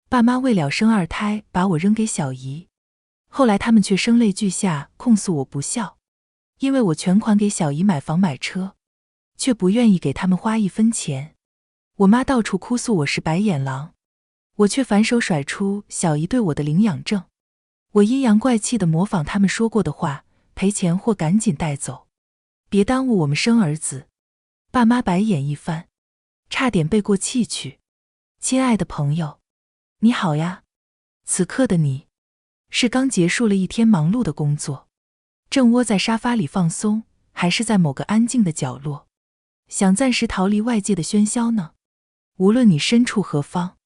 爸妈为了生二胎把我扔给小姨，后来他们却声泪俱下控诉我不孝，因为我全款给小姨买房买车，却不愿意给他们花一分钱。我妈到处哭诉我是白眼狼，我却反手甩出小姨对我的领养证。我阴阳怪气地模仿他们说过的话，赔钱或赶紧带走，别耽误我们生儿子。爸妈白眼一翻，差点背过气去。亲爱的朋友，你好呀。此刻的你，是刚结束了一天忙碌的工作，正窝在沙发里放松，还是在某个安静的角落，想暂时逃离外界的喧嚣呢？无论你身处何方，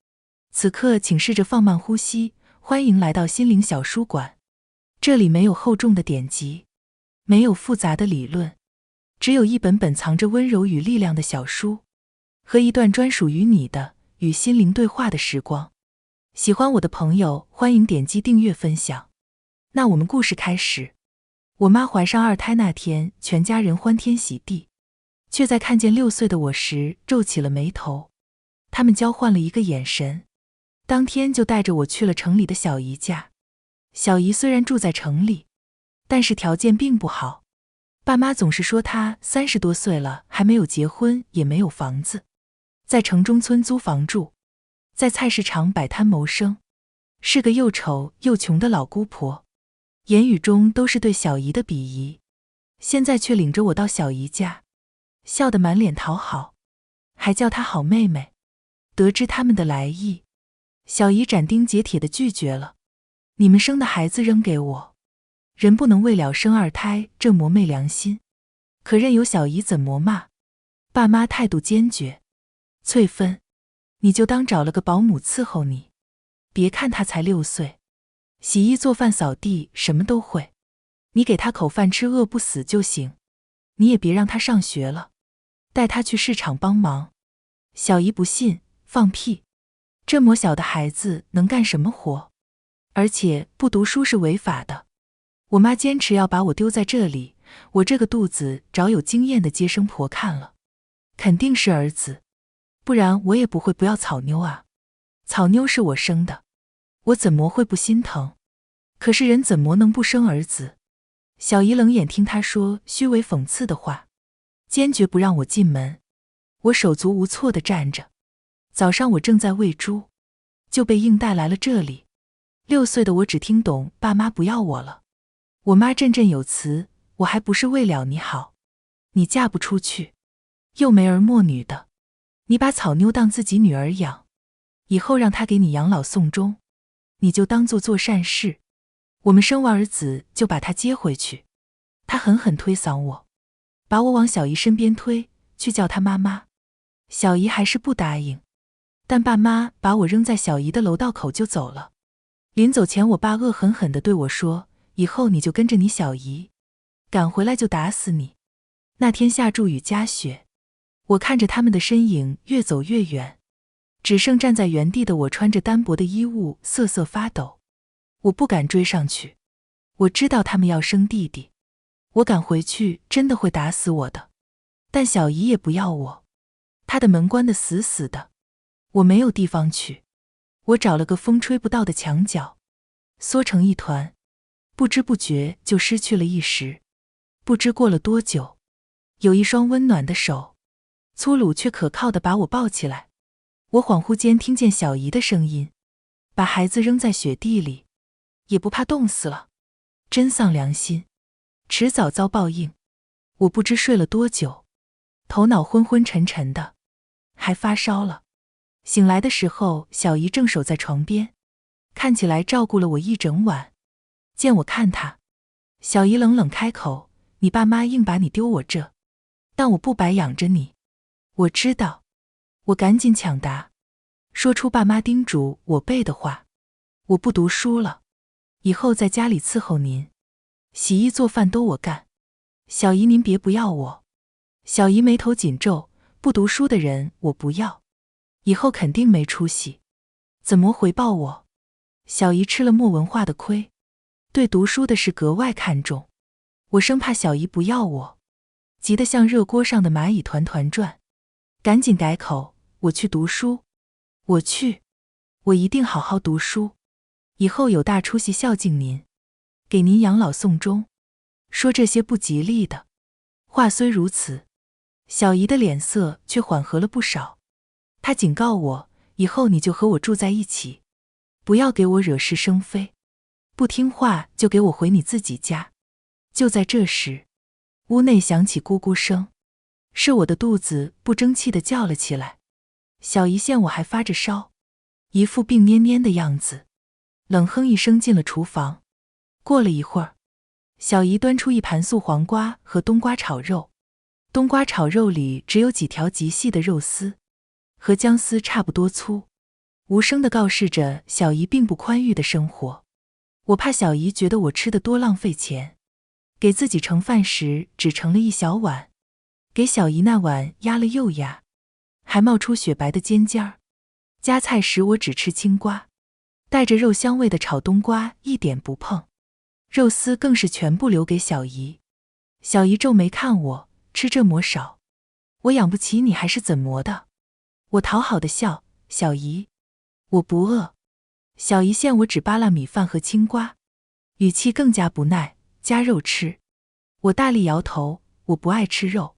此刻请试着放慢呼吸，欢迎来到心灵小书馆。这里没有厚重的典籍，没有复杂的理论，只有一本本藏着温柔与力量的小书，和一段专属于你的与心灵对话的时光。喜欢我的朋友，欢迎点击订阅分享。那我们故事开始。我妈怀上二胎那天，全家人欢天喜地，却在看见6岁的我时皱起了眉头。他们交换了一个眼神，当天就带着我去了城里的小姨家。小姨虽然住在城里，但是条件并不好。爸妈总是说她30多岁了还没有结婚，也没有房子，在城中村租房住，在菜市场摆摊谋生，是个又丑又穷的老姑婆，言语中都是对小姨的鄙夷。现在却领着我到小姨家，笑得满脸讨好，还叫她好妹妹。得知他们的来意，小姨斩钉截铁地拒绝了。你们生的孩子扔给我，人不能为了生二胎这磨昧良心。可任由小姨怎么骂，爸妈态度坚决。翠芬，你就当找了个保姆伺候你，别看她才6岁，洗衣做饭扫地什么都会，你给她口饭吃，饿不死就行。你也别让她上学了，带她去市场帮忙。小姨不信，放屁，这么小的孩子能干什么活？而且不读书是违法的。我妈坚持要把我丢在这里，我这个肚子找有经验的接生婆看了，肯定是儿子，不然我也不会不要草妞啊。草妞是我生的，我怎么会不心疼？可是人怎么能不生儿子？小姨冷眼听她说虚伪讽刺的话，坚决不让我进门。我手足无措地站着。早上我正在喂猪，就被硬带来了这里。6岁的我只听懂爸妈不要我了。我妈振振有词，我还不是为了你好，你嫁不出去，又没儿没女的，你把草妞当自己女儿养，以后让她给你养老送终，你就当做善事。我们生完儿子就把他接回去。她狠狠推搡我，把我往小姨身边推，去叫她妈妈。小姨还是不答应，但爸妈把我扔在小姨的楼道口就走了。临走前，我爸恶狠狠地对我说，以后你就跟着你小姨，赶回来就打死你。那天下住雨夹雪，我看着他们的身影越走越远，只剩站在原地的我穿着单薄的衣物瑟瑟发抖。我不敢追上去，我知道他们要生弟弟，我赶回去真的会打死我的。但小姨也不要我，她的门关得死死的，我没有地方去。我找了个风吹不到的墙角，缩成一团，不知不觉就失去了意识。不知过了多久，有一双温暖的手，粗鲁却可靠地把我抱起来。我恍惚间听见小姨的声音，把孩子扔在雪地里，也不怕冻死了，真丧良心，迟早遭报应。我不知睡了多久，头脑昏昏沉沉的，还发烧了。醒来的时候，小姨正守在床边，看起来照顾了我一整晚。见我看她，小姨冷冷开口，你爸妈硬把你丢我这，但我不白养着你。我知道。我赶紧抢答，说出爸妈叮嘱我背的话，我不读书了，以后在家里伺候您，洗衣做饭都我干。小姨您别不要我。小姨眉头紧皱，不读书的人我不要，以后肯定没出息，怎么回报我？小姨吃了没文化的亏，对读书的事格外看重。我生怕小姨不要我，急得像热锅上的蚂蚁团团转，赶紧改口，我去读书。我去。我一定好好读书，以后有大出息孝敬您，给您养老送终。说这些不吉利的话虽如此，小姨的脸色却缓和了不少。她警告我，以后你就和我住在一起，不要给我惹是生非，不听话就给我回你自己家。就在这时，屋内响起咕咕声，是我的肚子不争气地叫了起来。小姨见我还发着烧，一副病蔫蔫的样子，冷哼一声进了厨房。过了一会儿，小姨端出一盘素黄瓜和冬瓜炒肉，冬瓜炒肉里只有几条极细的肉丝，和姜丝差不多粗，无声地告示着小姨并不宽裕的生活。我怕小姨觉得我吃得多浪费钱，给自己盛饭时只盛了一小碗，给小姨那碗压了又压，还冒出雪白的尖尖儿。夹菜时我只吃青瓜，带着肉香味的炒冬瓜一点不碰，肉丝更是全部留给小姨。小姨皱眉看我，吃这么少，我养不起你还是怎么的？我讨好的笑，小姨，我不饿。小姨见我只扒拉米饭和青瓜，语气更加不耐，加肉吃。我大力摇头，我不爱吃肉。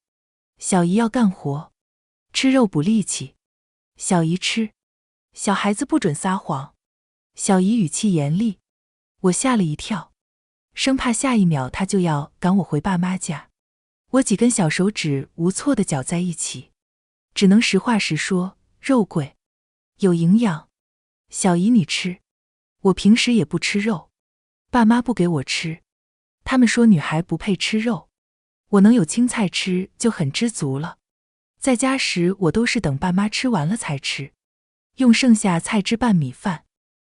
小姨要干活，吃肉补力气。小姨吃，小孩子不准撒谎。小姨语气严厉，我吓了一跳，生怕下一秒她就要赶我回爸妈家。我几根小手指无措地搅在一起，只能实话实说，肉贵，有营养。小姨你吃，我平时也不吃肉，爸妈不给我吃，他们说女孩不配吃肉，我能有青菜吃就很知足了。在家时我都是等爸妈吃完了才吃，用剩下菜汁拌米饭。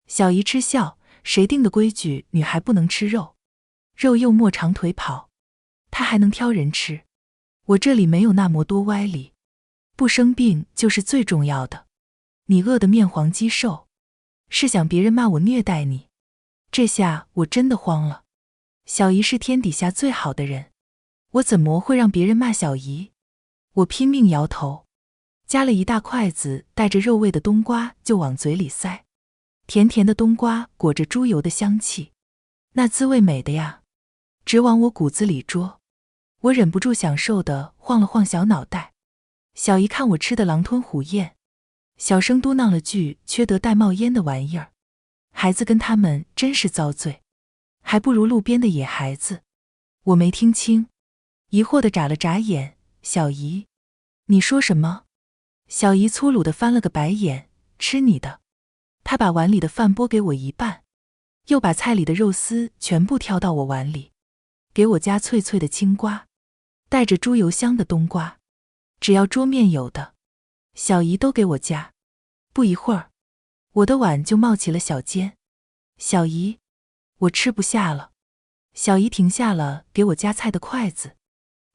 小姨嗤笑，谁定的规矩女孩不能吃肉？肉又莫长腿跑，她还能挑人吃？我这里没有那么多歪理，不生病就是最重要的。你饿得面黄肌瘦，是想别人骂我虐待你？这下我真的慌了。小姨是天底下最好的人，我怎么会让别人骂小姨？我拼命摇头，夹了一大筷子带着肉味的冬瓜就往嘴里塞。甜甜的冬瓜裹着猪油的香气，那滋味美的呀，直往我骨子里捉。我忍不住享受地晃了晃小脑袋。小姨看我吃得狼吞虎咽，小声嘟囔了句缺德带冒烟的玩意儿。孩子跟他们真是遭罪，还不如路边的野孩子。我没听清，疑惑地眨了眨眼。小姨，你说什么？小姨粗鲁地翻了个白眼，吃你的。她把碗里的饭拨给我一半，又把菜里的肉丝全部挑到我碗里，给我夹脆脆的青瓜，带着猪油香的冬瓜，只要桌面有的，小姨都给我夹。不一会儿，我的碗就冒起了小尖。小姨，我吃不下了。小姨停下了给我夹菜的筷子，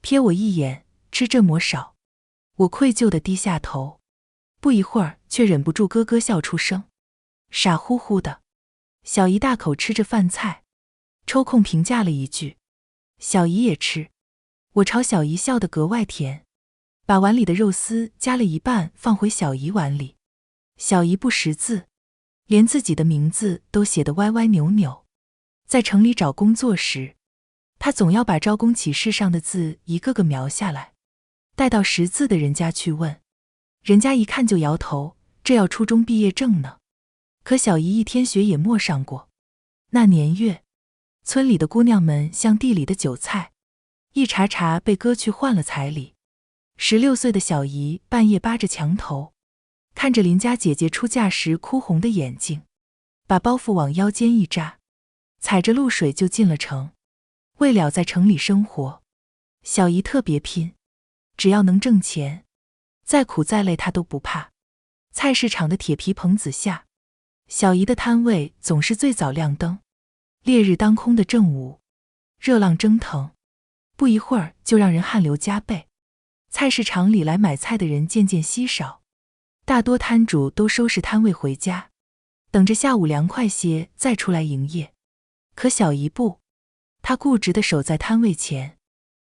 瞥我一眼，吃这么少。我愧疚地低下头，不一会儿却忍不住咯咯笑出声，傻乎乎的。小姨大口吃着饭菜，抽空评价了一句：小姨也吃。我朝小姨笑得格外甜，把碗里的肉丝夹了一半放回小姨碗里。小姨不识字，连自己的名字都写得歪歪扭扭。在城里找工作时，她总要把招工启事上的字一个个描下来，带到识字的人家去问，人家一看就摇头，这要初中毕业证呢。可小姨一天学也没上过。那年月，村里的姑娘们像地里的韭菜，一茬茬被割去换了彩礼。16岁的小姨半夜扒着墙头，看着邻家姐姐出嫁时哭红的眼睛，把包袱往腰间一扎，踩着露水就进了城。为了在城里生活，小姨特别拼，只要能挣钱，再苦再累她都不怕。菜市场的铁皮棚子下，小姨的摊位总是最早亮灯。烈日当空的正午，热浪蒸腾，不一会儿就让人汗流浃背。菜市场里来买菜的人渐渐稀少，大多摊主都收拾摊位回家，等着下午凉快些再出来营业。可小姨不，她固执地守在摊位前，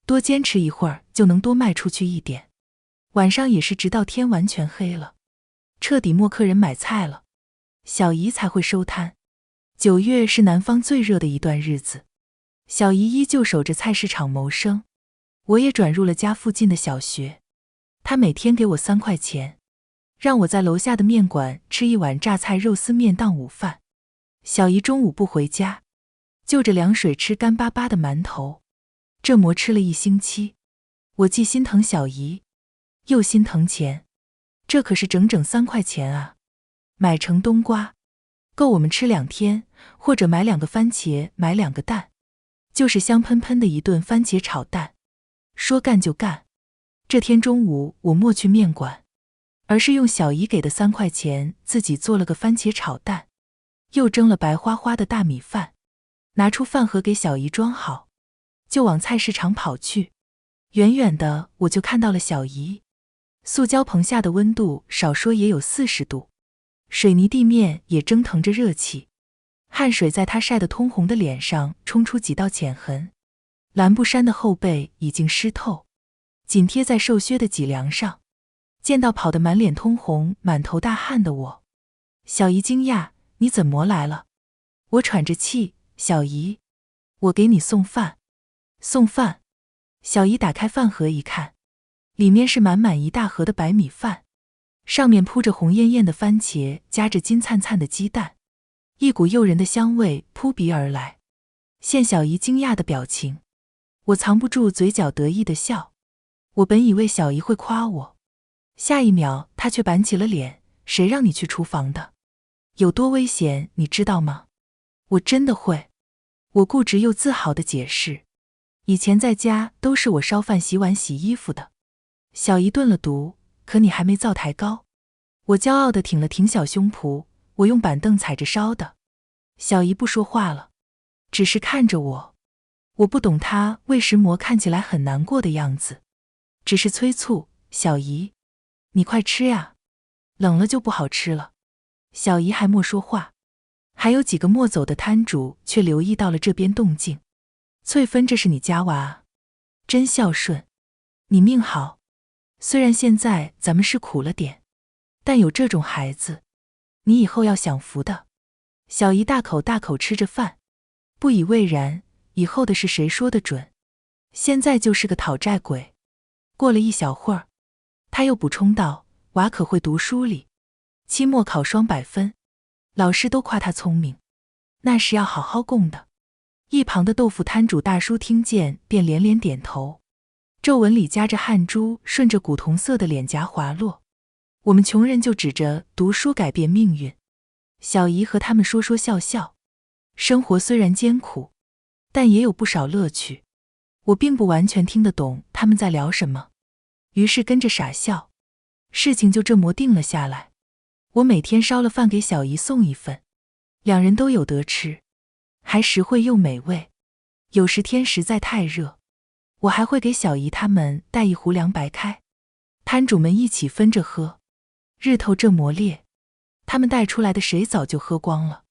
多坚持一会儿就能多卖出去一点。晚上也是直到天完全黑了，彻底没客人买菜了。小姨才会收摊。9月是南方最热的一段日子，小姨依旧守着菜市场谋生，我也转入了家附近的小学。她每天给我3块钱，让我在楼下的面馆吃一碗榨菜肉丝面当午饭。小姨中午不回家，就着凉水吃干巴巴的馒头，这馍吃了1星期。我既心疼小姨，又心疼钱，这可是整整3块钱啊！买成冬瓜，够我们吃2天，或者买2个番茄，买2个蛋，就是香喷喷的一顿番茄炒蛋。说干就干。这天中午我莫去面馆，而是用小姨给的3块钱自己做了个番茄炒蛋，又蒸了白花花的大米饭，拿出饭盒给小姨装好，就往菜市场跑去。远远的我就看到了小姨，塑胶棚下的温度少说也有40度，水泥地面也蒸腾着热气，汗水在她晒得通红的脸上冲出几道浅痕，蓝布衫的后背已经湿透，紧贴在瘦削的脊梁上。见到跑得满脸通红满头大汗的我，小姨惊讶，你怎么来了？我喘着气，小姨，我给你送饭。送饭？小姨打开饭盒一看，里面是满满一大盒的白米饭，上面铺着红艳艳的番茄，夹着金灿灿的鸡蛋，一股诱人的香味扑鼻而来。见小姨惊讶的表情，我藏不住嘴角得意的笑。我本以为小姨会夸我，下一秒她却板起了脸，谁让你去厨房的？有多危险你知道吗？我真的会。我固执又自豪地解释，以前在家都是我烧饭洗碗洗衣服的。小姨顿了读，可你还没灶台高。我骄傲地挺了挺小胸脯，我用板凳踩着烧的。小姨不说话了，只是看着我。我不懂她为什么看起来很难过的样子，只是催促，小姨，你快吃呀，冷了就不好吃了。小姨还莫说话，还有几个莫走的摊主却留意到了这边动静。翠芬，这是你家娃啊，真孝顺，你命好。虽然现在咱们是苦了点，但有这种孩子，你以后要享福的。小姨大口大口吃着饭，不以为然，以后的事谁说得准？现在就是个讨债鬼。过了一小会儿，他又补充道，娃可会读书哩，期末考双100分，老师都夸他聪明，那是要好好供的。一旁的豆腐摊主大叔听见便连连点头，皱纹里夹着汗珠顺着古铜色的脸颊滑落。我们穷人就指着读书改变命运。小姨和他们说说笑笑，生活虽然艰苦，但也有不少乐趣。我并不完全听得懂他们在聊什么，于是跟着傻笑。事情就这么定了下来。我每天烧了饭给小姨送一份，2人都有得吃，还实惠又美味。有时天实在太热，我还会给小姨他们带一壶凉白开，摊主们一起分着喝。日头这么烈，他们带出来的水早就喝光了。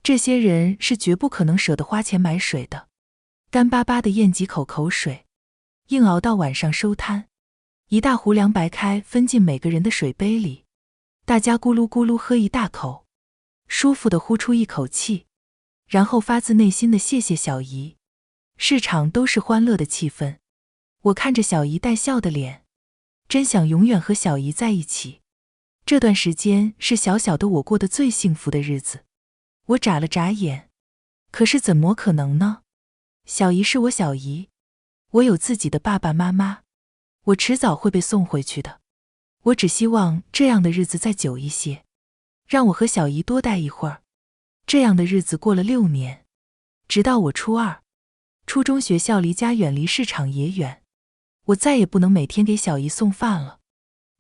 这些人是绝不可能舍得花钱买水的，干巴巴地咽几口口水，硬熬到晚上收摊。一大壶凉白开分进每个人的水杯里，大家咕噜咕噜喝一大口，舒服地呼出一口气，然后发自内心的谢谢小姨。市场都是欢乐的气氛，我看着小姨带笑的脸，真想永远和小姨在一起。这段时间是小小的我过得最幸福的日子。我眨了眨眼，可是怎么可能呢？小姨是我小姨，我有自己的爸爸妈妈，我迟早会被送回去的。我只希望这样的日子再久一些，让我和小姨多待一会儿。这样的日子过了6年，直到我初2。初中学校离家远，离市场也远，我再也不能每天给小姨送饭了。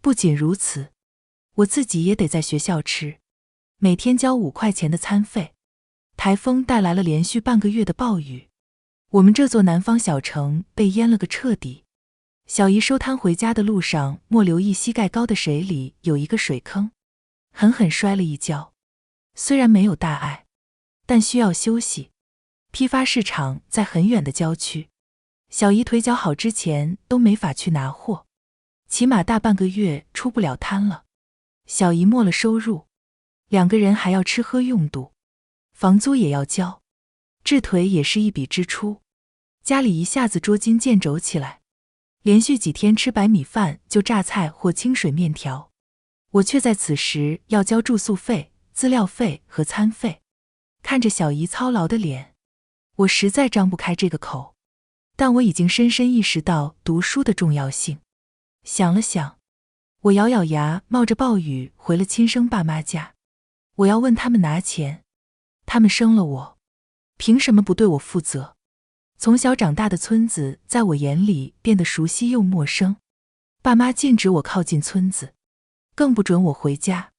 不仅如此，我自己也得在学校吃，每天交5块钱的餐费。台风带来了连续半个月的暴雨，我们这座南方小城被淹了个彻底。小姨收摊回家的路上，莫留意膝盖高的水里有一个水坑，狠狠摔了一跤。虽然没有大碍，但需要休息。批发市场在很远的郊区，小姨腿脚好之前都没法去拿货，起码大半个月出不了摊了。小姨没了收入， 2个人还要吃喝用度，房租也要交，治腿也是一笔支出，家里一下子捉襟见肘起来。连续几天吃白米饭就榨菜或清水面条，我却在此时要交住宿费、资料费和餐费。看着小姨操劳的脸，我实在张不开这个口，但我已经深深意识到读书的重要性。想了想，我咬咬牙，冒着暴雨回了亲生爸妈家。我要问他们拿钱，他们生了我，凭什么不对我负责？从小长大的村子在我眼里变得熟悉又陌生，爸妈禁止我靠近村子，更不准我回家。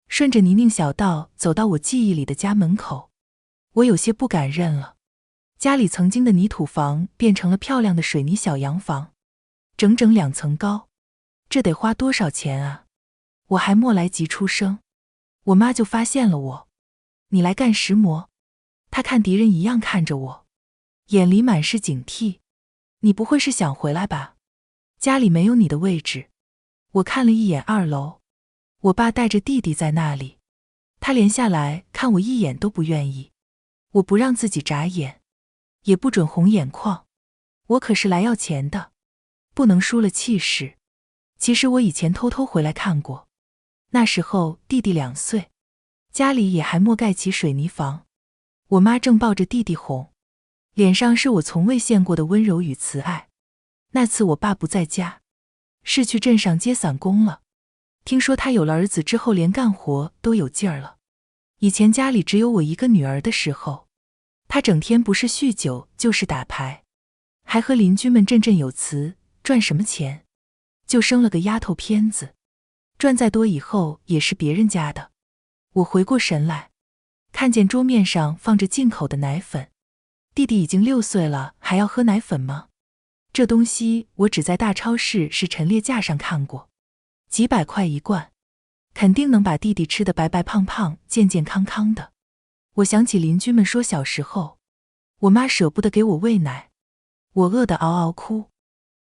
顺着泥泞小道走到我记忆里的家门口，我有些不敢认了。家里曾经的泥土房变成了漂亮的水泥小洋房，整整2层高，这得花多少钱啊？我还没来及出声，我妈就发现了我。你来干石磨？她看敌人一样看着我，眼里满是警惕。你不会是想回来吧？家里没有你的位置。我看了一眼2楼，我爸带着弟弟在那里，他连下来看我一眼都不愿意。我不让自己眨眼，也不准红眼眶，我可是来要钱的，不能输了气势。其实我以前偷偷回来看过，那时候弟弟2岁，家里也还没盖起水泥房，我妈正抱着弟弟哄，脸上是我从未见过的温柔与慈爱。那次我爸不在家，是去镇上接散工了。听说他有了儿子之后，连干活都有劲儿了。以前家里只有我一个女儿的时候，他整天不是酗酒就是打牌，还和邻居们振振有词，赚什么钱？就生了个丫头片子，赚再多以后也是别人家的。我回过神来，看见桌面上放着进口的奶粉。弟弟已经6岁了，还要喝奶粉吗？这东西我只在大超市是陈列架上看过，几百块一罐，肯定能把弟弟吃得白白胖胖、健健康康的。我想起邻居们说小时候，我妈舍不得给我喂奶，我饿得嗷嗷哭，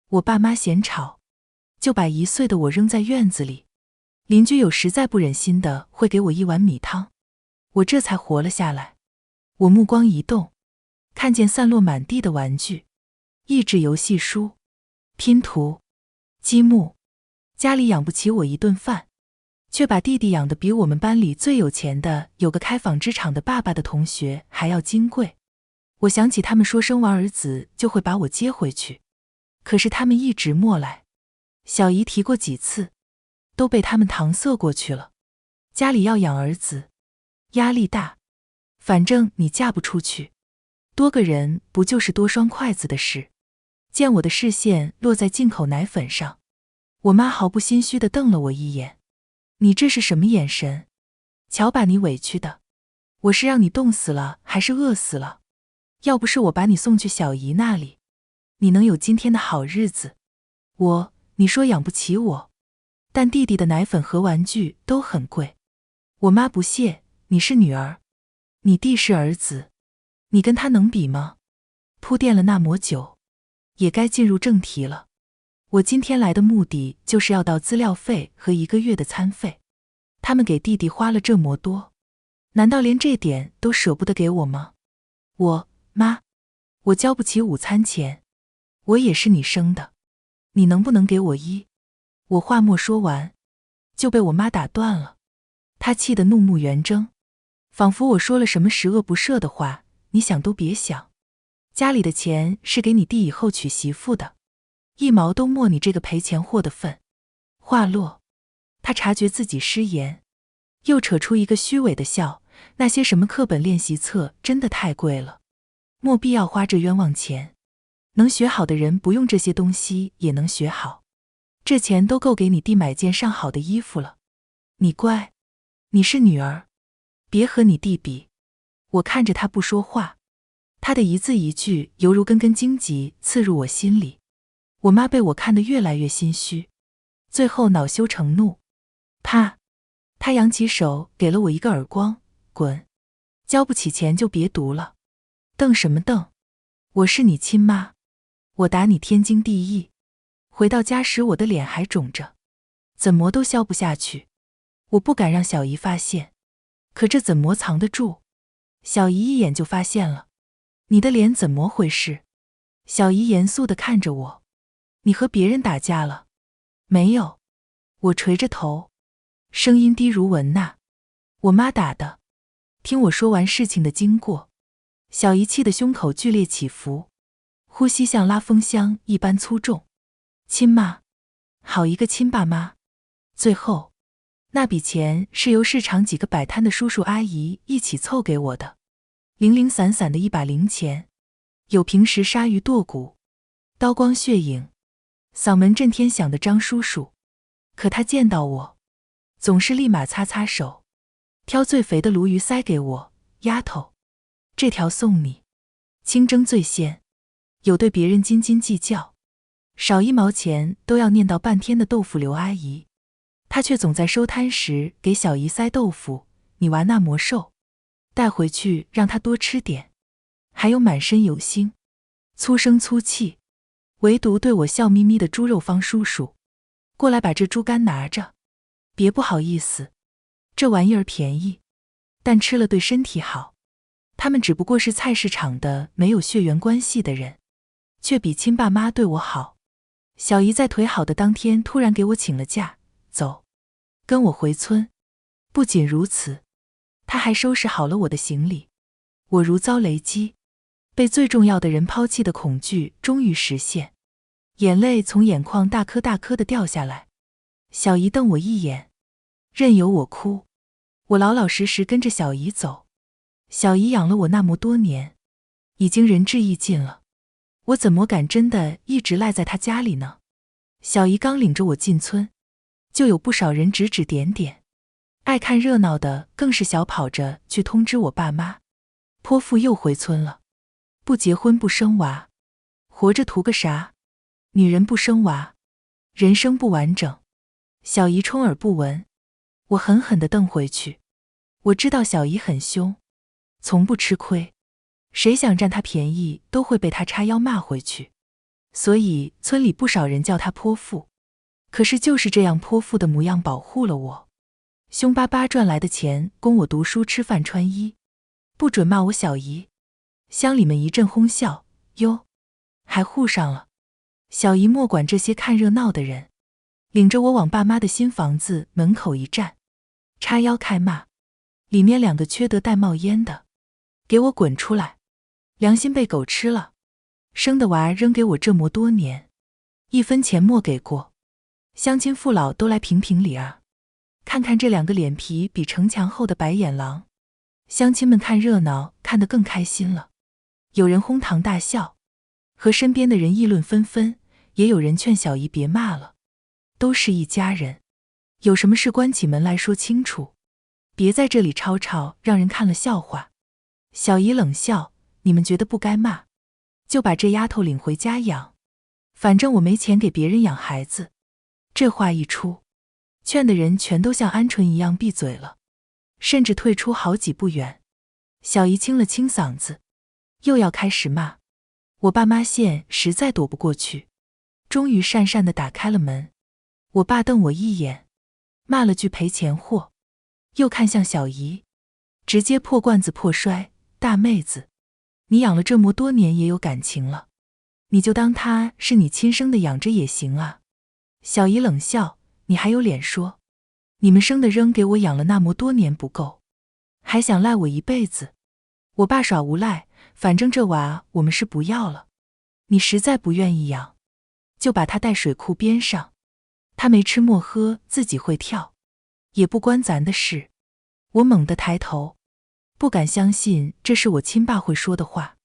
我爸妈嫌吵，就把1岁的我扔在院子里。邻居有实在不忍心的会给我1碗米汤，我这才活了下来。我目光一动，看见散落满地的玩具，益智游戏书、拼图、积木。家里养不起我一顿饭，却把弟弟养得比我们班里最有钱的有个开纺织厂的爸爸的同学还要金贵。我想起他们说生完儿子就会把我接回去，可是他们一直没来。小姨提过几次，都被他们搪塞过去了。家里要养儿子，压力大，反正你嫁不出去，多个人不就是多双筷子的事。见我的视线落在进口奶粉上，我妈毫不心虚地瞪了我一眼。你这是什么眼神？瞧把你委屈的，我是让你冻死了还是饿死了？要不是我把你送去小姨那里，你能有今天的好日子？你说养不起我，但弟弟的奶粉和玩具都很贵。我妈不屑，你是女儿，你弟是儿子，你跟他能比吗？铺垫了那么久，也该进入正题了。我今天来的目的就是要到资料费和1个月的餐费，他们给弟弟花了这么多，难道连这点都舍不得给我吗？妈，我交不起午餐钱，我也是你生的，你能不能给我我话没说完，就被我妈打断了。她气得怒目圆睁，仿佛我说了什么十恶不赦的话，你想都别想。家里的钱是给你弟以后娶媳妇的，1毛都没你这个赔钱货的份。话落，他察觉自己失言，又扯出一个虚伪的笑，那些什么课本练习册真的太贵了，没必要花这冤枉钱。能学好的人不用这些东西也能学好，这钱都够给你弟买件上好的衣服了。你乖，你是女儿，别和你弟比。我看着他不说话，他的一字一句犹如根根荆棘刺入我心里。我妈被我看得越来越心虚，最后恼羞成怒，啪！她扬起手给了我一个耳光，滚！交不起钱就别读了，瞪什么瞪？我是你亲妈，我打你天经地义。回到家时我的脸还肿着，怎么都消不下去。我不敢让小姨发现，可这怎么藏得住？小姨一眼就发现了。你的脸怎么回事？小姨严肃地看着我。你和别人打架了？没有。我垂着头，声音低如蚊呐。我妈打的。听我说完事情的经过，小姨气得胸口剧烈起伏，呼吸像拉风箱一般粗重。亲妈，好一个亲爸妈。最后，那笔钱是由市场几个摆摊的叔叔阿姨一起凑给我的，零零散散的一把零钱，有平时鲨鱼剁骨、刀光血影、嗓门震天响的张叔叔，可他见到我，总是立马擦擦手，挑最肥的鲈鱼塞给我。丫头，这条送你。清蒸最鲜。有对别人斤斤计较，少1毛钱都要念叨半天的豆腐刘阿姨，她却总在收摊时给小姨塞豆腐。你娃那么瘦，带回去让她多吃点。还有满身油星、粗声粗气，唯独对我笑眯眯的猪肉方叔叔，过来把这猪肝拿着。别不好意思，这玩意儿便宜，但吃了对身体好。他们只不过是菜市场的没有血缘关系的人，却比亲爸妈对我好。小姨在腿好的当天突然给我请了假，走，跟我回村。不仅如此，她还收拾好了我的行李。我如遭雷击，被最重要的人抛弃的恐惧终于实现，眼泪从眼眶大颗大颗的掉下来。小姨瞪我一眼，任由我哭。我老老实实跟着小姨走。小姨养了我那么多年，已经仁至义尽了，我怎么敢真的一直赖在她家里呢？小姨刚领着我进村，就有不少人指指点点，爱看热闹的更是小跑着去通知我爸妈，泼妇又回村了，不结婚不生娃，活着图个啥？女人不生娃，人生不完整。小姨充耳不闻，我狠狠地瞪回去。我知道小姨很凶，从不吃亏，谁想占她便宜都会被她叉腰骂回去，所以村里不少人叫她泼妇。可是就是这样泼妇的模样保护了我，凶巴巴赚来的钱供我读书吃饭穿衣，不准骂我小姨。乡里们一阵哄笑，哟，还护上了。小姨莫管这些看热闹的人，领着我往爸妈的新房子门口一站，叉腰开骂。里面2个缺德带冒烟的，给我滚出来！良心被狗吃了，生的娃扔给我这么多年，1分钱没给过，乡亲父老都来评评理啊！看看这2个脸皮比城墙厚的白眼狼。乡亲们看热闹看得更开心了，有人哄堂大笑，和身边的人议论纷纷，也有人劝小姨别骂了，都是一家人，有什么事关起门来说清楚，别在这里吵吵，让人看了笑话。小姨冷笑，你们觉得不该骂，就把这丫头领回家养，反正我没钱给别人养孩子。这话一出，劝的人全都像鹌鹑一样闭嘴了，甚至退出好几步远。小姨清了清嗓子，又要开始骂。我爸妈现实在躲不过去，终于讪讪地打开了门。我爸瞪我一眼，骂了句赔钱货，又看向小姨，直接破罐子破摔，大妹子，你养了这么多年也有感情了，你就当他是你亲生的养着也行啊。小姨冷笑，你还有脸说？你们生的扔给我养了那么多年不够，还想赖我一辈子？我爸耍无赖，反正这娃我们是不要了，你实在不愿意养，就把他带水库边上，他没吃没喝自己会跳，也不关咱的事。我猛地抬头，不敢相信这是我亲爸会说的话。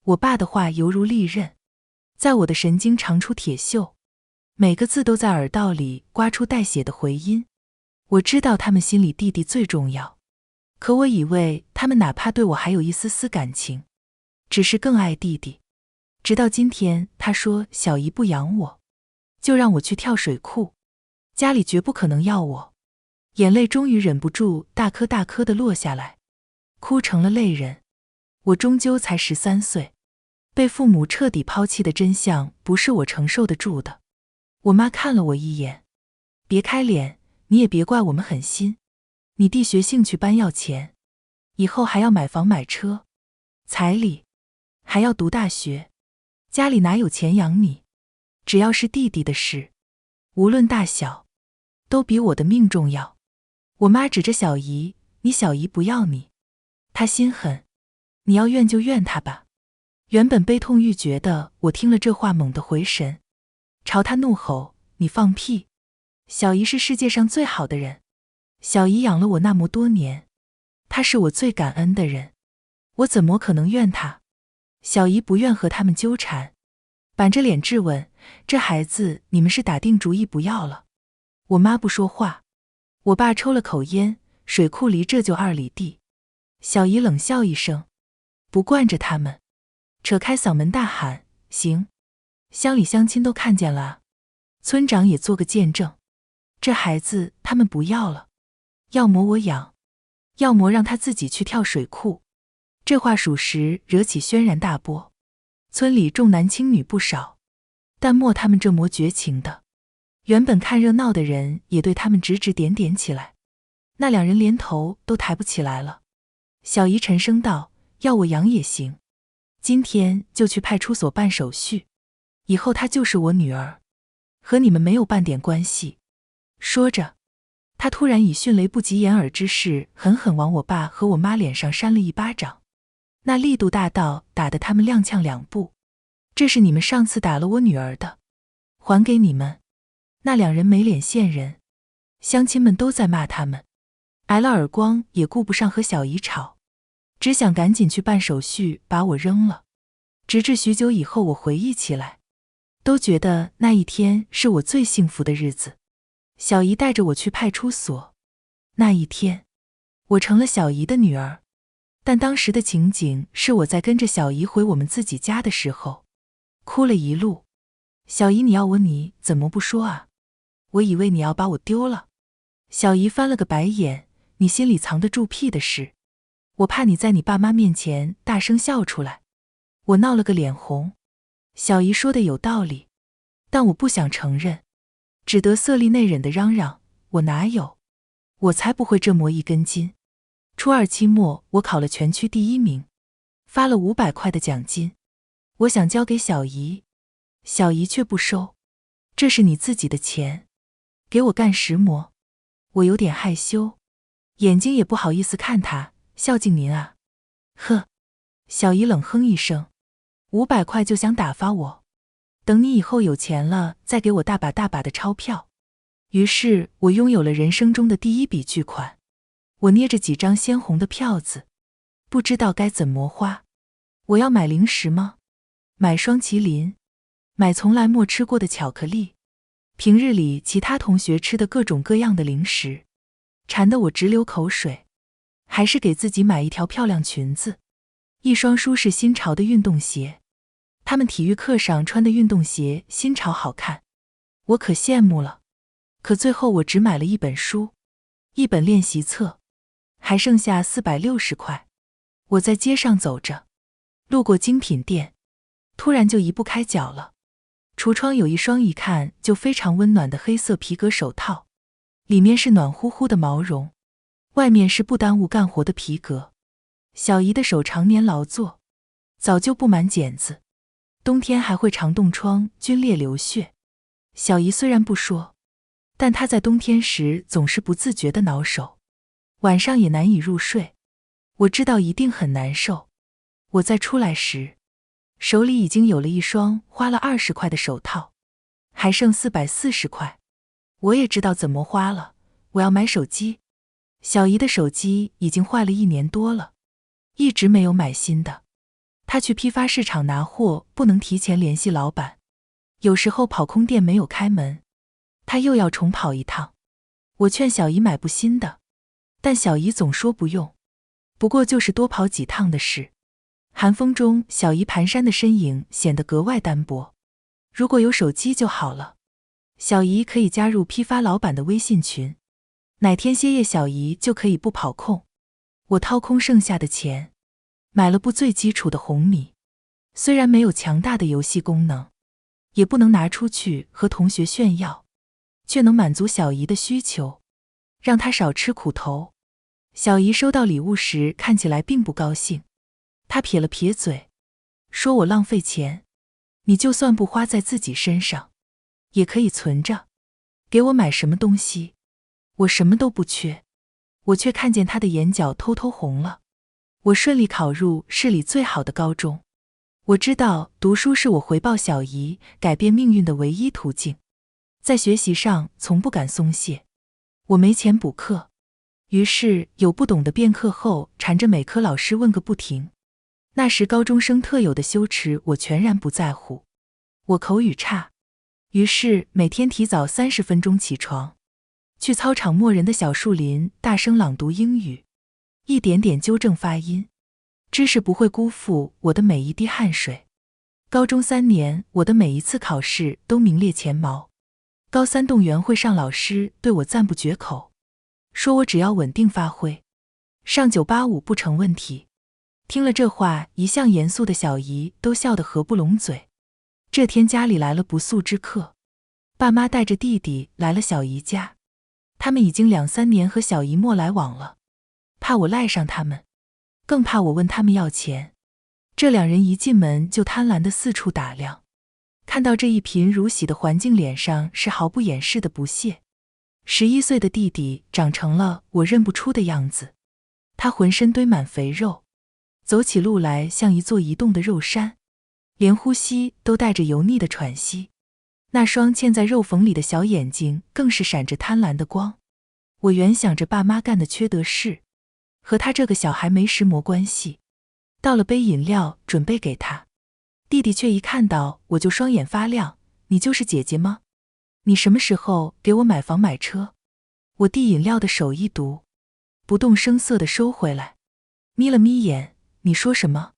我爸的话犹如利刃，在我的神经长出铁锈，每个字都在耳道里刮出带血的回音。我知道他们心里弟弟最重要，可我以为他们哪怕对我还有一丝丝感情，只是更爱弟弟。直到今天他说小姨不养我，就让我去跳水库，家里绝不可能要我。眼泪终于忍不住大颗大颗地落下来，哭成了泪人。我终究才13岁，被父母彻底抛弃的真相不是我承受得住的。我妈看了我一眼，别开脸，你也别怪我们狠心，你弟学兴趣班要钱，以后还要买房买车，彩礼，还要读大学，家里哪有钱养你？只要是弟弟的事，无论大小，都比我的命重要。我妈指着小姨，你小姨不要你，她心狠，你要怨就怨她吧。原本悲痛欲绝的我听了这话猛地回神，朝她怒吼，你放屁！小姨是世界上最好的人，小姨养了我那么多年，她是我最感恩的人，我怎么可能怨她？小姨不愿和他们纠缠，板着脸质问，这孩子你们是打定主意不要了？我妈不说话，我爸抽了口烟，水库离这就2里地。小姨冷笑一声，不惯着他们，扯开嗓门大喊，行，乡里乡亲都看见了啊，村长也做个见证，这孩子他们不要了，要么我养，要么让他自己去跳水库。这话属实惹起轩然大波，村里重男轻女不少，但莫他们这么绝情的。原本看热闹的人也对他们指指点点起来，那2人连头都抬不起来了。小姨沉声道，要我养也行，今天就去派出所办手续，以后她就是我女儿，和你们没有半点关系。说着，她突然以迅雷不及掩耳之势狠狠往我爸和我妈脸上扇了一巴掌，那力度大到打得他们踉跄2步。这是你们上次打了我女儿的，还给你们。那2人没脸见人，乡亲们都在骂他们，挨了耳光也顾不上和小姨吵，只想赶紧去办手续把我扔了。直至许久以后我回忆起来，都觉得那一天是我最幸福的日子。小姨带着我去派出所，那一天我成了小姨的女儿，但当时的情景是我在跟着小姨回我们自己家的时候，哭了一路。小姨你要我你怎么不说啊？我以为你要把我丢了。小姨翻了个白眼，你心里藏得住屁的事，我怕你在你爸妈面前大声笑出来。我闹了个脸红。小姨说的有道理，但我不想承认，只得色厉内荏地嚷嚷，我哪有，我才不会这么一根筋。初2期末我考了全区第1名，发了500块的奖金，我想交给小姨，小姨却不收，这是你自己的钱，给我干石磨。我有点害羞，眼睛也不好意思看他，孝敬您啊。呵，小姨冷哼一声，500块就想打发我？等你以后有钱了再给我大把大把的钞票。于是我拥有了人生中的第1笔巨款，我捏着几张鲜红的票子，不知道该怎么花。我要买零食吗？买双麒麟，买从来没吃过的巧克力，平日里其他同学吃的各种各样的零食，馋得我直流口水。还是给自己买一条漂亮裙子，一双舒适新潮的运动鞋。他们体育课上穿的运动鞋新潮好看，我可羡慕了。可最后我只买了1本书，1本练习册，还剩下460块。我在街上走着，路过精品店，突然就移不开脚了。橱窗有一双一看就非常温暖的黑色皮革手套，里面是暖乎乎的毛绒，外面是不耽误干活的皮革。小姨的手常年劳作，早就布满茧子，冬天还会常冻疮、皲裂流血。小姨虽然不说，但她在冬天时总是不自觉地挠手，晚上也难以入睡。我知道一定很难受。我再出来时，手里已经有了一双花了20块的手套，还剩440块。我也知道怎么花了，我要买手机。小姨的手机已经坏了1年多了，一直没有买新的。她去批发市场拿货，不能提前联系老板，有时候跑空店没有开门，她又要重跑一趟。我劝小姨买部新的，但小姨总说不用，不过就是多跑几趟的事。寒风中，小姨蹒跚的身影显得格外单薄。如果有手机就好了，小姨可以加入批发老板的微信群，哪天歇业小姨就可以不跑空。我掏空剩下的钱，买了部最基础的红米，虽然没有强大的游戏功能，也不能拿出去和同学炫耀，却能满足小姨的需求，让她少吃苦头。小姨收到礼物时看起来并不高兴，她撇了撇嘴，说我浪费钱，你就算不花在自己身上，也可以存着，给我买什么东西，我什么都不缺。我却看见她的眼角偷偷红了。我顺利考入市里最好的高中，我知道读书是我回报小姨、改变命运的唯一途径。在学习上从不敢松懈，我没钱补课，于是有不懂的变课后缠着每科老师问个不停。那时高中生特有的羞耻我全然不在乎。我口语差，于是每天提早30分钟起床，去操场没人的小树林大声朗读英语，一点点纠正发音。知识不会辜负我的每一滴汗水。高中3年，我的每一次考试都名列前茅。高3动员会上，老师对我赞不绝口，说我只要稳定发挥，上985不成问题。听了这话，一向严肃的小姨都笑得合不拢嘴。这天家里来了不速之客，爸妈带着弟弟来了小姨家，他们已经2、3年和小姨莫来往了，怕我赖上他们，更怕我问他们要钱。这2人一进门就贪婪地四处打量，看到这一贫如洗的环境，脸上是毫不掩饰的不屑。11岁的弟弟长成了我认不出的样子，他浑身堆满肥肉，走起路来像一座移动的肉山，连呼吸都带着油腻的喘息。那双嵌在肉缝里的小眼睛更是闪着贪婪的光。我原想着爸妈干的缺德事，和他这个小孩没什么关系，倒了杯饮料准备给他。弟弟却一看到我就双眼发亮，你就是姐姐吗？你什么时候给我买房买车？我递饮料的手一读，不动声色地收回来，眯了眯眼，你说什么？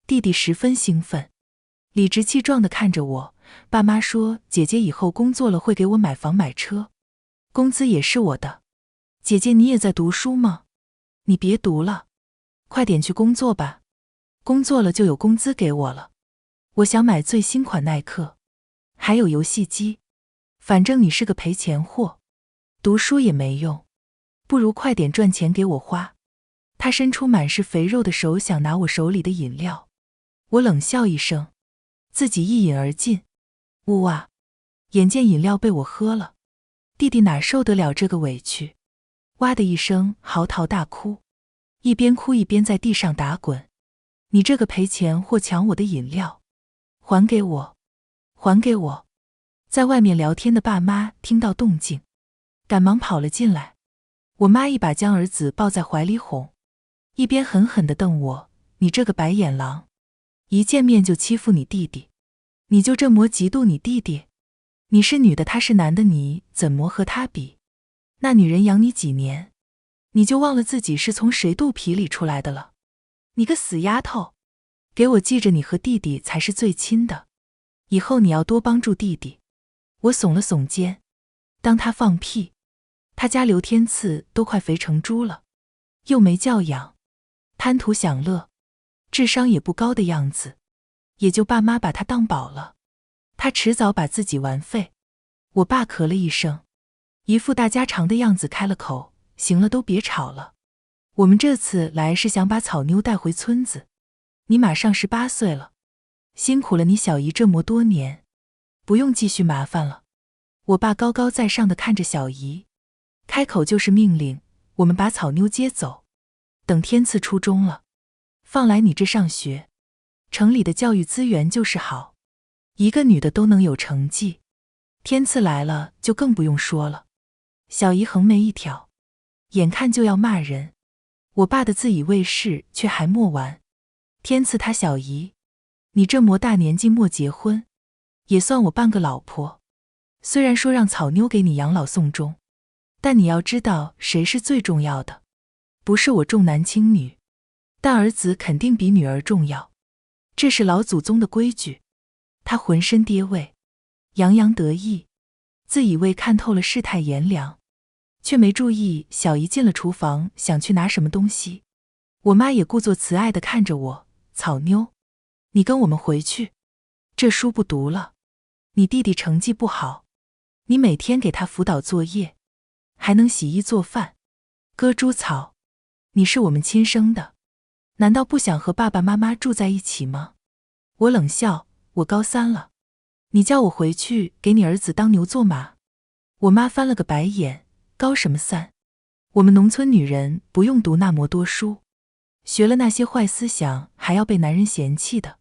弟弟十分兴奋，理直气壮地看着我，爸妈说姐姐以后工作了会给我买房买车，工资也是我的。姐姐你也在读书吗？你别读了，快点去工作吧，工作了就有工资给我了。我想买最新款耐克，还有游戏机，反正你是个赔钱货，读书也没用，不如快点赚钱给我花。他伸出满是肥肉的手想拿我手里的饮料，我冷笑一声，自己一饮而尽。呜啊，眼见饮料被我喝了，弟弟哪受得了这个委屈，哇的一声嚎啕大哭，一边哭一边在地上打滚。你这个赔钱货，抢我的饮料，还给我，还给我！在外面聊天的爸妈听到动静，赶忙跑了进来。我妈一把将儿子抱在怀里哄，一边狠狠地瞪我，你这个白眼狼，一见面就欺负你弟弟，你就这么嫉妒你弟弟？你是女的，他是男的，你怎么和他比？那女人养你几年，你就忘了自己是从谁肚皮里出来的了？你个死丫头，给我记着，你和弟弟才是最亲的，以后你要多帮助弟弟。我耸了耸肩，当他放屁，他家刘天赐都快肥成猪了，又没教养，贪图享乐，智商也不高的样子，也就爸妈把他当宝了，他迟早把自己玩废。我爸咳了一声，一副大家长的样子，开了口，行了，都别吵了，我们这次来是想把草妞带回村子，你马上18岁了，辛苦了你小姨这么多年，不用继续麻烦了。我爸高高在上的看着小姨，开口就是命令，我们把草妞接走，等天赐初中了，放来你这上学，城里的教育资源就是好，一个女的都能有成绩，天赐来了就更不用说了。小姨横眉一挑，眼看就要骂人，我爸的自以为是却还没完，天赐他小姨，你这么大年纪没结婚，也算我半个老婆，虽然说让草妞给你养老送终，但你要知道谁是最重要的，不是我重男轻女，但儿子肯定比女儿重要，这是老祖宗的规矩。他浑身跌位，洋洋得意，自以为看透了世态炎凉，却没注意小姨进了厨房想去拿什么东西。我妈也故作慈爱地看着我，草妞，你跟我们回去，这书不读了，你弟弟成绩不好，你每天给他辅导作业，还能洗衣做饭，割猪草，你是我们亲生的，难道不想和爸爸妈妈住在一起吗？我冷笑，我高3了，你叫我回去给你儿子当牛做马？我妈翻了个白眼，高什么3？我们农村女人不用读那么多书，学了那些坏思想还要被男人嫌弃的。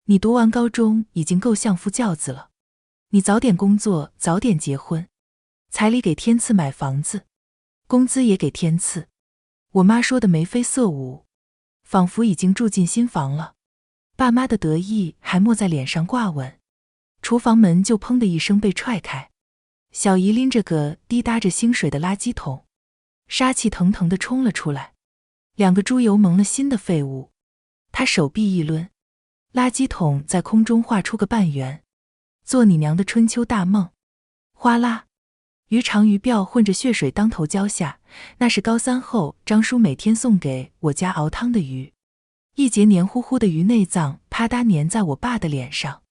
你读完高中已经够相夫教子了，你早点工作，早点结婚，彩礼给天赐买房子，工资也给天赐。我妈说的眉飞色舞，仿佛已经住进新房了。爸妈的得意还没在脸上挂稳，厨房门就砰的一声被踹开，小姨拎着个滴答着腥水的垃圾桶，杀气腾腾地冲了出来。2个猪油蒙了心的废物。她手臂一抡，垃圾桶在空中画出个半圆。做你娘的春秋大梦。哗啦，鱼肠鱼鳔混着血水当头浇下，那是高3后张叔每天送给我家熬汤的鱼。一截黏糊糊的鱼内脏啪嗒粘在我爸的脸上，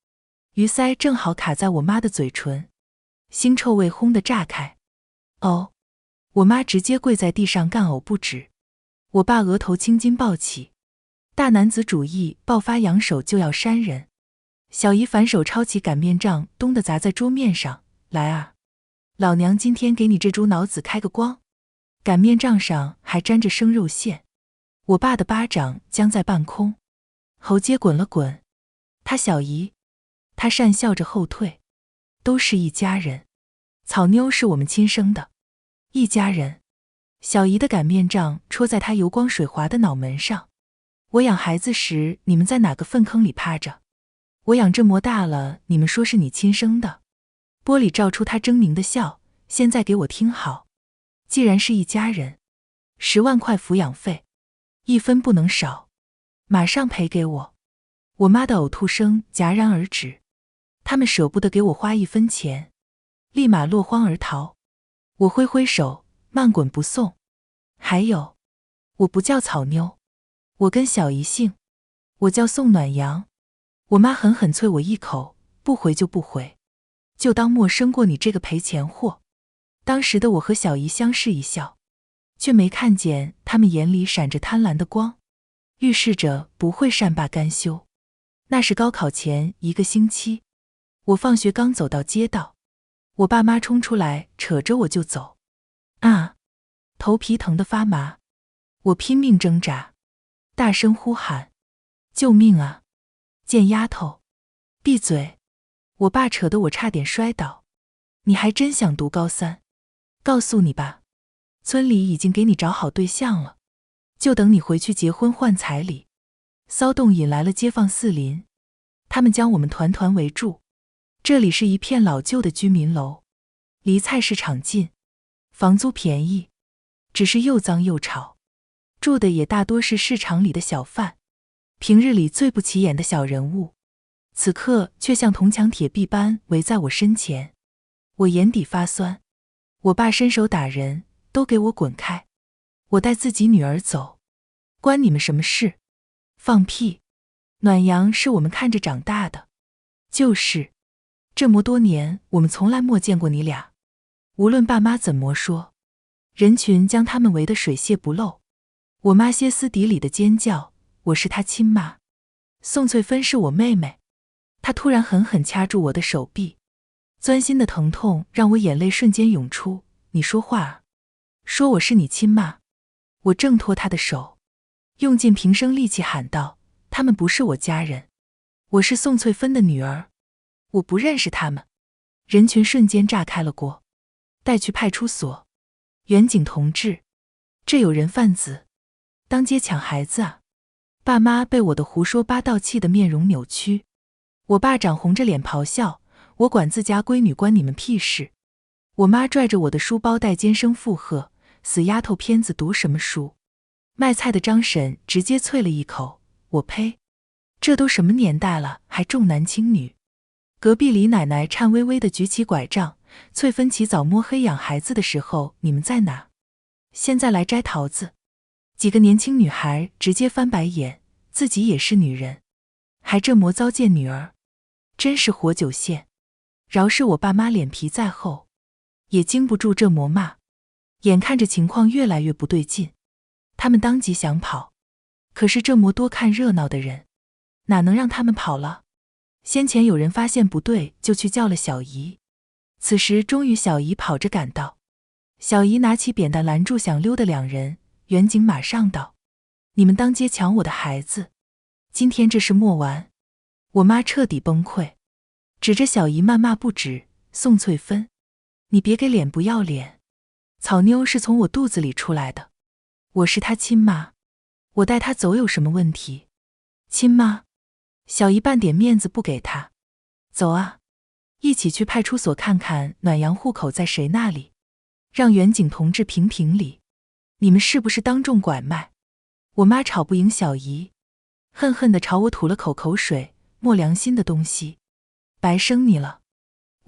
鱼鳃正好卡在我妈的嘴唇，腥臭味轰地炸开。哦，我妈直接跪在地上干呕不止。我爸额头青筋暴起，大男子主义爆发，扬手就要扇人。小姨反手抄起擀面杖，咚地砸在桌面上，来啊，老娘今天给你这猪脑子开个光。擀面杖上还沾着生肉馅。我爸的巴掌僵在半空，喉结滚了滚。他小姨，他讪笑着后退。都是一家人，草妞是我们亲生的，一家人。小姨的擀面杖戳在他油光水滑的脑门上。我养孩子时，你们在哪个粪坑里趴着？我养这么大了，你们说是你亲生的？玻璃照出他狰狞的笑。现在给我听好，既然是一家人，10万块抚养费，1分不能少，马上赔给我。我妈的呕吐声戛然而止，他们舍不得给我花1分钱，立马落荒而逃。我挥挥手，慢滚不送。还有，我不叫草妞，我跟小姨姓，我叫宋暖阳。我妈狠狠啐我一口，不回就不回，就当没生过你这个赔钱货。当时的我和小姨相视一笑，却没看见他们眼里闪着贪婪的光，预示着不会善罢甘休。那是高考前1个星期，我放学刚走到街道，我爸妈冲出来扯着我就走。啊！头皮疼得发麻，我拼命挣扎，大声呼喊：救命啊！贱丫头，闭嘴！我爸扯得我差点摔倒。你还真想读高3？告诉你吧，村里已经给你找好对象了，就等你回去结婚换彩礼。骚动引来了街坊四邻，他们将我们团团围住。这里是一片老旧的居民楼，离菜市场近，房租便宜，只是又脏又吵，住的也大多是市场里的小贩，平日里最不起眼的小人物，此刻却像铜墙铁壁般围在我身前。我眼底发酸，我爸伸手打人，都给我滚开！我带自己女儿走，关你们什么事？放屁！暖阳是我们看着长大的，就是这么多年，我们从来没见过你俩。无论爸妈怎么说，人群将他们围得水泄不漏。我妈歇斯底里的尖叫，我是她亲妈，宋翠芬是我妹妹。她突然狠狠掐住我的手臂，钻心的疼痛让我眼泪瞬间涌出。你说话啊，说我是你亲妈。我挣脱她的手，用尽平生力气喊道，他们不是我家人，我是宋翠芬的女儿，我不认识他们。人群瞬间炸开了锅，带去派出所。远警同志，这有人贩子，当街抢孩子啊！爸妈被我的胡说八道气得面容扭曲。我爸长红着脸咆哮，我管自家闺女关你们屁事！我妈拽着我的书包带尖声附和，死丫头片子读什么书？卖菜的张婶直接啐了一口，我呸！这都什么年代了，还重男轻女？隔壁李奶奶颤巍巍地举起拐杖，翠芬起早摸黑养孩子的时候你们在哪？现在来摘桃子。几个年轻女孩直接翻白眼，自己也是女人，还这么糟践女儿，真是活久见。饶是我爸妈脸皮再厚，也经不住这么骂。眼看着情况越来越不对劲，他们当即想跑，可是这么多看热闹的人，哪能让他们跑了？先前有人发现不对，就去叫了小姨。此时终于小姨跑着赶到，小姨拿起扁担拦住想溜的两人，远景马上道：你们当街抢我的孩子，今天这事莫完。我妈彻底崩溃，指着小姨谩骂不止。宋翠芬，你别给脸不要脸，草妞是从我肚子里出来的，我是她亲妈，我带她走有什么问题？亲妈？小姨半点面子不给她。走啊，一起去派出所看看暖阳户口在谁那里，让远景同志评评理，你们是不是当众拐卖？我妈吵不赢小姨，恨恨地朝我吐了口水，没良心的东西，白生你了。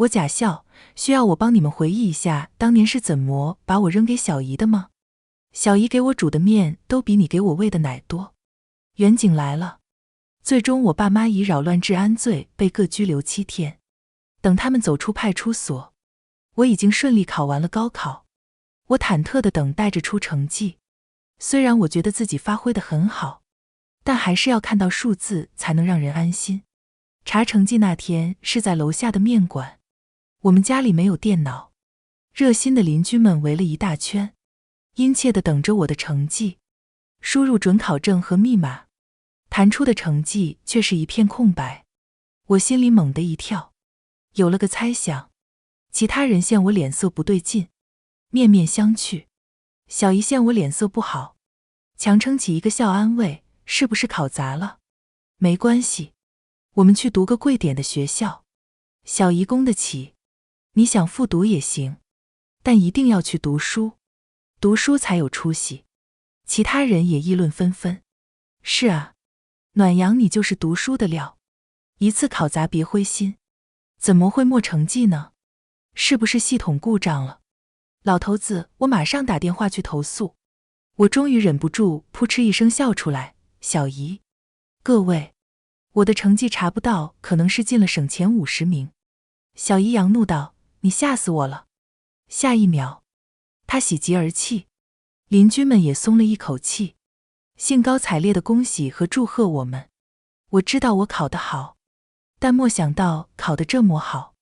我假笑，需要我帮你们回忆一下当年是怎么把我扔给小姨的吗？小姨给我煮的面都比你给我喂的奶多。远景来了，最终我爸妈以扰乱治安罪被各拘留7天。等他们走出派出所，我已经顺利考完了高考。我忐忑地等待着出成绩，虽然我觉得自己发挥得很好，但还是要看到数字才能让人安心。查成绩那天是在楼下的面馆，我们家里没有电脑，热心的邻居们围了一大圈，殷切地等着我的成绩。输入准考证和密码，弹出的成绩却是一片空白。我心里猛地一跳，有了个猜想，其他人见我脸色不对劲，面面相觑。小姨见我脸色不好，强撑起一个笑安慰，是不是考砸了？没关系，我们去读个贵点的学校。小姨供得起，你想复读也行，但一定要去读书，读书才有出息。其他人也议论纷纷。是啊，暖阳你就是读书的料，一次考砸别灰心。怎么会没成绩呢？是不是系统故障了？老头子，我马上打电话去投诉。我终于忍不住扑哧一声笑出来。小姨，各位，我的成绩查不到，可能是进了省前50名。小姨扬怒道：你吓死我了。下一秒，她喜极而泣，邻居们也松了一口气，兴高采烈地恭喜和祝贺我们。我知道我考得好，但没想到考得这么好。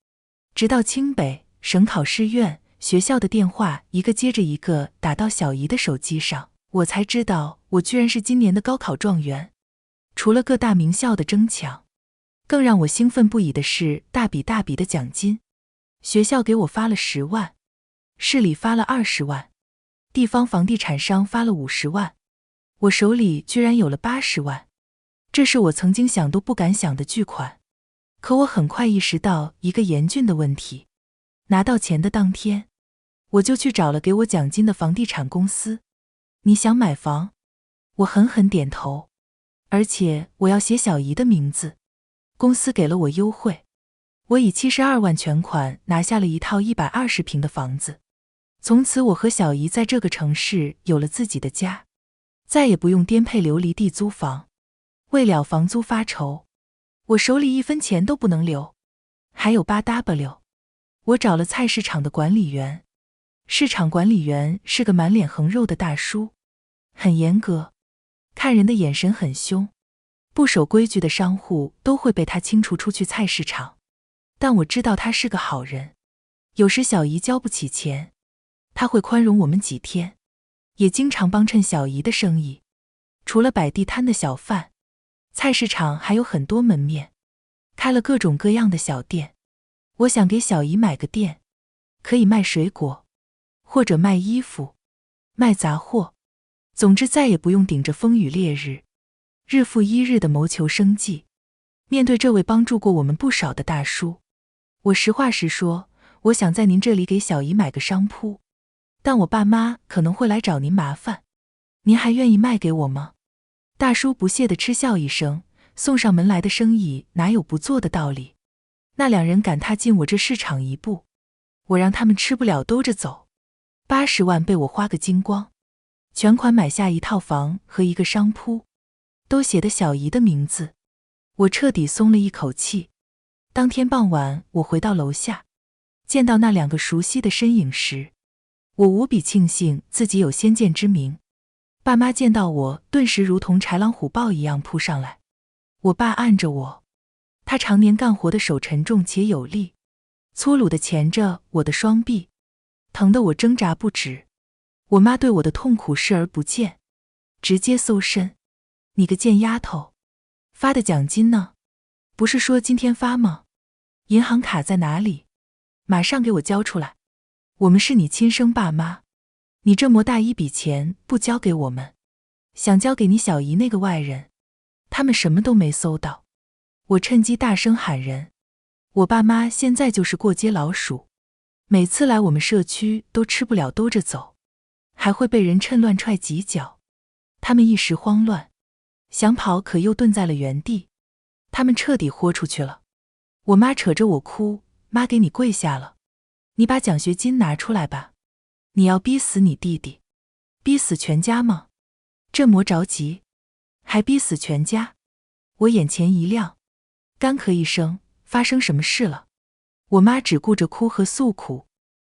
直到清北、省考试院、学校的电话一个接着一个打到小姨的手机上，我才知道我居然是今年的高考状元。除了各大名校的争抢，更让我兴奋不已的是大笔的奖金。学校给我发了10万，市里发了20万，地方房地产商发了50万，我手里居然有了80万。这是我曾经想都不敢想的巨款。可我很快意识到一个严峻的问题，拿到钱的当天，我就去找了给我奖金的房地产公司。你想买房？我狠狠点头，而且我要写小姨的名字。公司给了我优惠，我以72万全款拿下了一套120平的房子。从此我和小姨在这个城市有了自己的家，再也不用颠沛流离地租房，为了房租发愁。我手里1分钱都不能留。还有8W， 我找了菜市场的管理员。市场管理员是个满脸横肉的大叔，很严格，看人的眼神很凶，不守规矩的商户都会被他清除出去菜市场。但我知道他是个好人，有时小姨交不起钱，他会宽容我们几天，也经常帮衬小姨的生意。除了摆地摊的小贩，菜市场还有很多门面，开了各种各样的小店。我想给小姨买个店，可以卖水果，或者卖衣服，卖杂货，总之再也不用顶着风雨烈日，日复一日地谋求生计。面对这位帮助过我们不少的大叔，我实话实说，我想在您这里给小姨买个商铺，但我爸妈可能会来找您麻烦，您还愿意卖给我吗？大叔不屑地嗤笑一声，送上门来的生意哪有不做的道理？那两人敢踏进我这市场一步，我让他们吃不了兜着走。80万被我花个精光，全款买下一套房和一个商铺，都写的小姨的名字。我彻底松了一口气。当天傍晚，我回到楼下，见到那2个熟悉的身影时，我无比庆幸自己有先见之明。爸妈见到我，顿时如同豺狼虎豹一样扑上来。我爸按着我，他常年干活的手沉重且有力，粗鲁地钳着我的双臂，疼得我挣扎不止。我妈对我的痛苦视而不见，直接搜身：“你个贱丫头，发的奖金呢？不是说今天发吗？银行卡在哪里？马上给我交出来！我们是你亲生爸妈，你这么大一笔钱不交给我们，想交给你小姨那个外人，他们什么都没搜到。”我趁机大声喊人。我爸妈现在就是过街老鼠，每次来我们社区都吃不了兜着走，还会被人趁乱踹几脚。他们一时慌乱，想跑可又顿在了原地。他们彻底豁出去了。我妈扯着我哭：“妈给你跪下了，你把奖学金拿出来吧，你要逼死你弟弟，逼死全家吗？这么着急，还逼死全家？”我眼前一亮，干咳一声：“发生什么事了？”我妈只顾着哭和诉苦，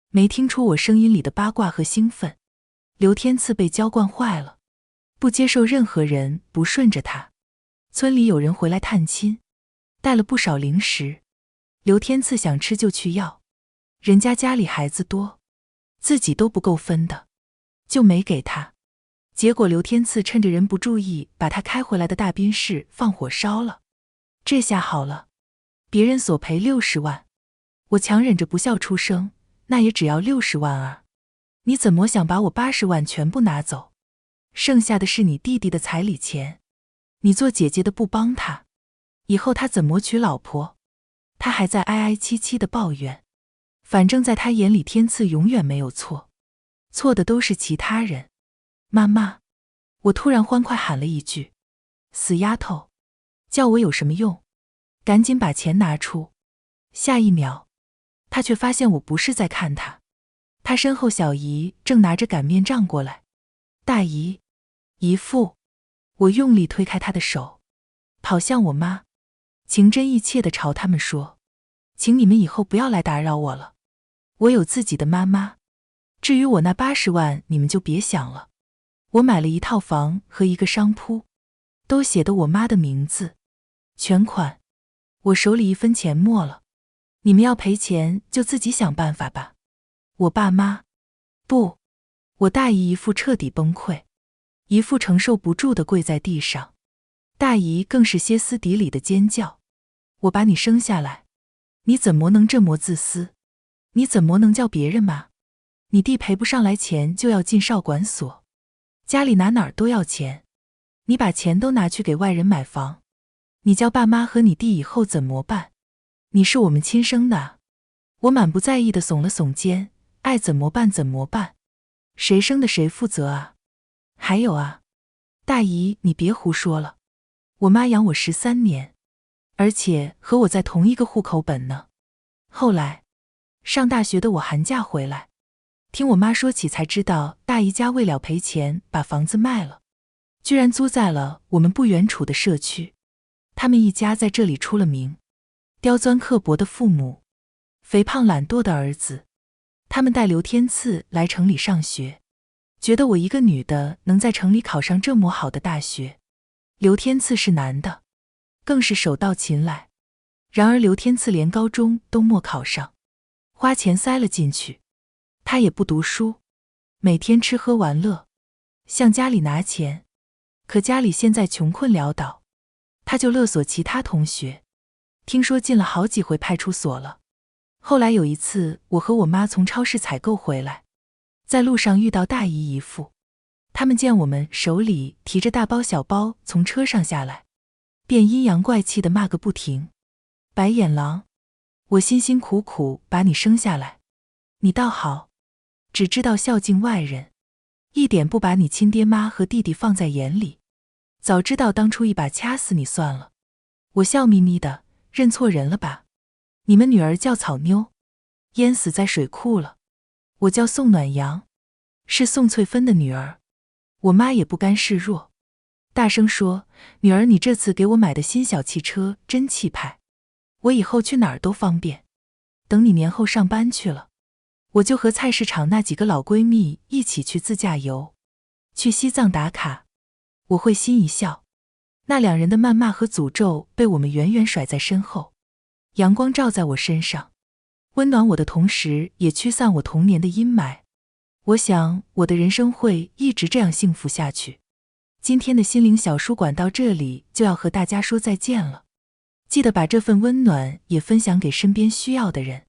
没听出我声音里的八卦和兴奋。刘天赐被娇惯坏了，不接受任何人不顺着他。村里有人回来探亲，带了不少零食，刘天赐想吃就去要，人家家里孩子多，自己都不够分的，就没给他。结果刘天赐趁着人不注意，把他开回来的大宾士放火烧了。这下好了，别人索赔60万，我强忍着不笑出声：“那也只要60万啊，你怎么想把我80万全部拿走？剩下的是你弟弟的彩礼钱，你做姐姐的不帮他，以后他怎么娶老婆？”他还在哀哀戚戚地抱怨。反正在他眼里，天赐永远没有错，错的都是其他人。妈妈，我突然欢快喊了一句：“死丫头，叫我有什么用？赶紧把钱拿出！”下一秒，他却发现我不是在看他，他身后小姨正拿着擀面杖过来。大姨，姨父，我用力推开他的手，跑向我妈，情真意切地朝他们说：“请你们以后不要来打扰我了，我有自己的妈妈。至于我那80万，你们就别想了。我买了一套房和一个商铺，都写的我妈的名字，全款，我手里一分钱没了。你们要赔钱就自己想办法吧。”我爸妈，不，我大姨姨父彻底崩溃，姨父承受不住地跪在地上，大姨更是歇斯底里的尖叫：“我把你生下来，你怎么能这么自私？你怎么能叫别人妈？你弟赔不上来钱就要进少管所，家里哪儿都要钱，你把钱都拿去给外人买房，你叫爸妈和你弟以后怎么办？你是我们亲生的啊。”我满不在意地耸了耸肩：“爱怎么办怎么办，谁生的谁负责啊。还有啊，大姨你别胡说了，我妈养我13年，而且和我在同一个户口本呢。后来上大学的我寒假回来，听我妈说起才知道，大姨家为了赔钱把房子卖了，居然租在了我们不远处的社区。他们一家在这里出了名，刁钻刻薄的父母，肥胖懒惰的儿子。他们带刘天赐来城里上学，觉得我一个女的能在城里考上这么好的大学。刘天赐是男的，更是手到擒来。然而刘天赐连高中都没考上，花钱塞了进去。他也不读书，每天吃喝玩乐，向家里拿钱。可家里现在穷困潦倒，他就勒索其他同学，听说进了好几回派出所了。后来有一次，我和我妈从超市采购回来，在路上遇到大姨姨父，他们见我们手里提着大包小包从车上下来，便阴阳怪气地骂个不停：“白眼狼，我辛辛苦苦把你生下来，你倒好，只知道孝敬外人，一点不把你亲爹妈和弟弟放在眼里，早知道当初一把掐死你算了。”我笑眯眯的：“认错人了吧？你们女儿叫草妞，淹死在水库了。我叫宋暖阳，是宋翠芬的女儿。”我妈也不甘示弱，大声说：“女儿，你这次给我买的新小汽车真气派，我以后去哪儿都方便。等你年后上班去了，我就和菜市场那几个老闺蜜一起去自驾游，去西藏打卡，我会心一笑。那2人的谩骂和诅咒被我们远远甩在身后，阳光照在我身上，温暖我的同时也驱散我童年的阴霾。我想我的人生会一直这样幸福下去。今天的心灵小书馆到这里就要和大家说再见了，记得把这份温暖也分享给身边需要的人。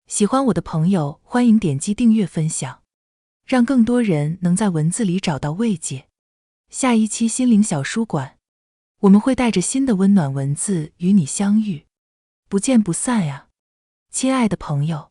喜欢我的朋友欢迎点击订阅分享，让更多人能在文字里找到慰藉。下一期心灵小书馆，我们会带着新的温暖文字与你相遇，不见不散呀，亲爱的朋友。